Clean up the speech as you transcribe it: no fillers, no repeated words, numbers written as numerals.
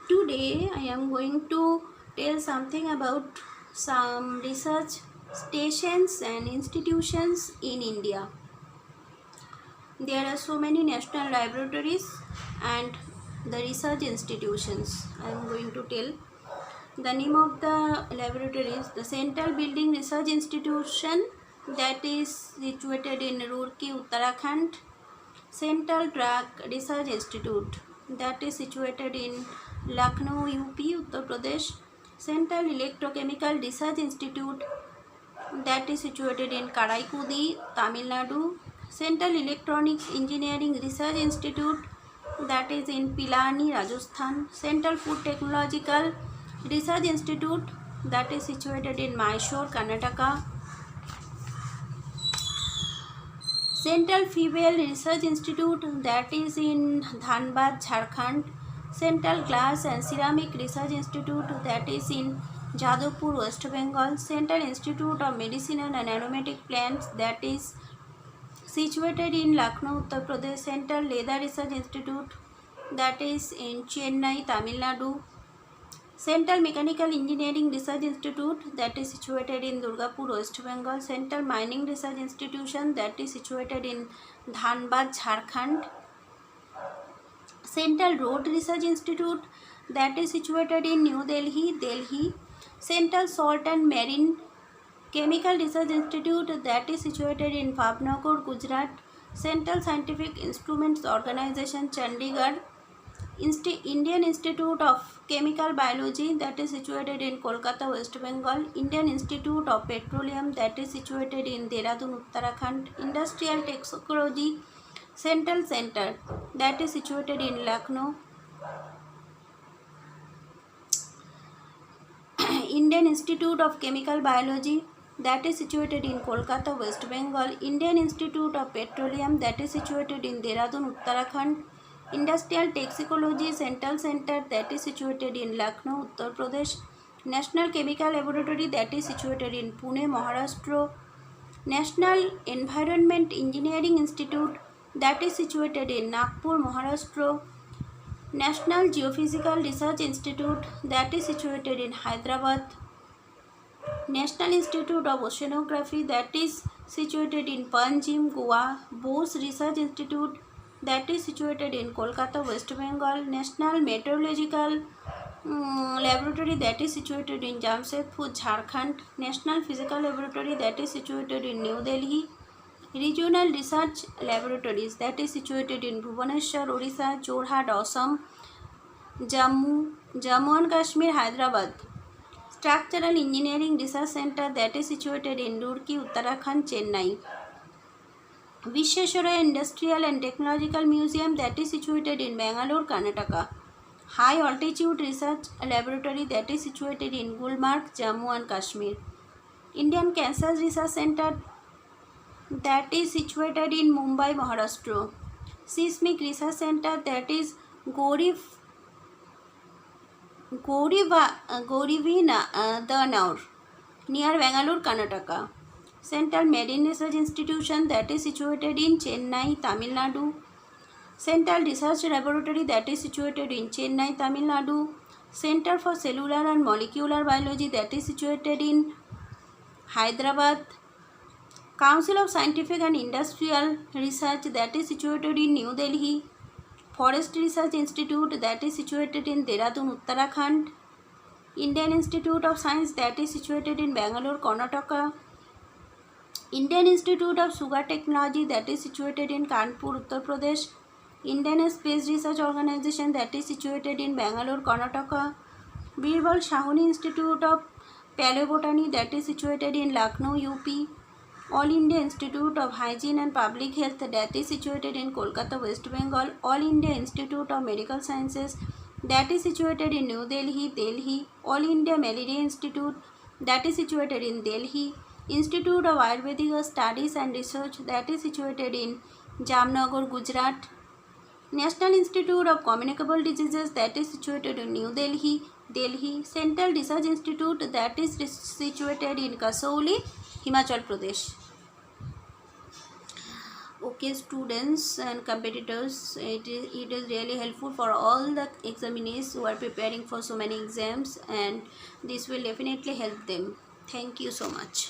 Today I am going to tell something about some research stations and institutions in India. There are so many national laboratories and the research institutions. I am going to tell the name of the laboratory is the Central Building Research Institution, that is situated in Roorkee, Uttarakhand. Central Drug Research Institute, that is situated in Lucknow, UP, Uttar Pradesh. Central Electrochemical Research Institute, that is situated in Karaikudi, Tamil Nadu. Central Electronics Engineering Research Institute, that is in Pilani, Rajasthan. Central Food Technological Research Institute, that is situated in Mysore, Karnataka. Central Female Research Institute, that is in Dhanbad, Jharkhand. Central Glass and Ceramic Research Institute, that is in Jadavpur, West Bengal. Central Institute of Medicinal and Aromatic Plants, that is situated in Lucknow, Uttar Pradesh. Central Leather Research Institute, that is in Chennai, Tamil Nadu. Central Mechanical Engineering Research Institute, that is situated in Durgapur, West Bengal. Central Mining Research Institution, that is situated in Dhanbad, Jharkhand. Central Road Research Institute, that is situated in New Delhi, Delhi. Central Salt and Marine Chemical Research Institute, that is situated in Bhavnagar, Gujarat. Central Scientific Instruments Organization, Chandigarh. Indian Institute of Chemical Biology, that is situated in Kolkata, West Bengal. Indian Institute of Petroleum, that is situated in Dehradun, Uttarakhand. Industrial Toxicology Central Center, that is situated in Lucknow. Indian Institute of Chemical Biology, that is situated in Kolkata, West Bengal. Indian Institute of Petroleum, that is situated in Dehradun, Uttarakhand. Industrial Toxicology Central Center, that is situated in Lucknow, Uttar Pradesh. National Chemical Laboratory, that is situated in Pune, Maharashtra. National Environment Engineering Institute, that is situated in Nagpur, Maharashtra. National Geophysical Research Institute, that is situated in Hyderabad. National Institute of Oceanography, that is situated in Panjim, Goa. Bose Research Institute, that is situated in Kolkata, West Bengal. National Meteorological Laboratory, that is situated in Jamshedpur, Jharkhand. National Physical Laboratory, that is situated in New Delhi. Regional Research Laboratories, that is situated in Bhubaneswar, Odisha, Jorhat, Assam, Jammu and Kashmir, Hyderabad. Structural Engineering Research Center, that is situated in Roorkee, Uttarakhand, Chennai. Visvesvaraya Industrial and Technological Museum, that is situated in Bangalore, Karnataka. High Altitude Research Laboratory, that is situated in Gulmarg, Jammu and Kashmir. Indian Cancer Research Center, that is situated in Mumbai, Maharashtra. Seismic Research Center, that is Gaurivinadanur, near Bangalore, Karnataka. Central Marine Research Institution, that is situated in Chennai, Tamil Nadu. Central Research Laboratory, that is situated in Chennai, Tamil Nadu. Center for Cellular and Molecular Biology, that is situated in Hyderabad. Council of Scientific and Industrial Research, that is situated in New Delhi. Forest Research Institute, that is situated in Dehradun, Uttarakhand. Indian Institute of Science, that is situated in Bangalore, Karnataka. Indian Institute of Sugar Technology, that is situated in Kanpur, Uttar Pradesh. Indian Space Research Organization, that is situated in Bangalore, Karnataka. Birbal Sahni Institute of Paleobotany, that is situated in Lucknow, UP. All India Institute of Hygiene and Public Health, that is situated in Kolkata, West Bengal. All India Institute of Medical Sciences, that is situated in New Delhi, Delhi. All India Malaria Institute, that is situated in Delhi. Institute of Ayurvedic Studies and Research, that is situated in Jamnagar, Gujarat. National Institute of Communicable Diseases, that is situated in New Delhi, Delhi. Central Research Institute, that is situated in Kasauli, Himachal Pradesh. okay students and competitors. It is really helpful for all the examinees who are preparing for so many exams, and this will definitely help them. Thank you so much.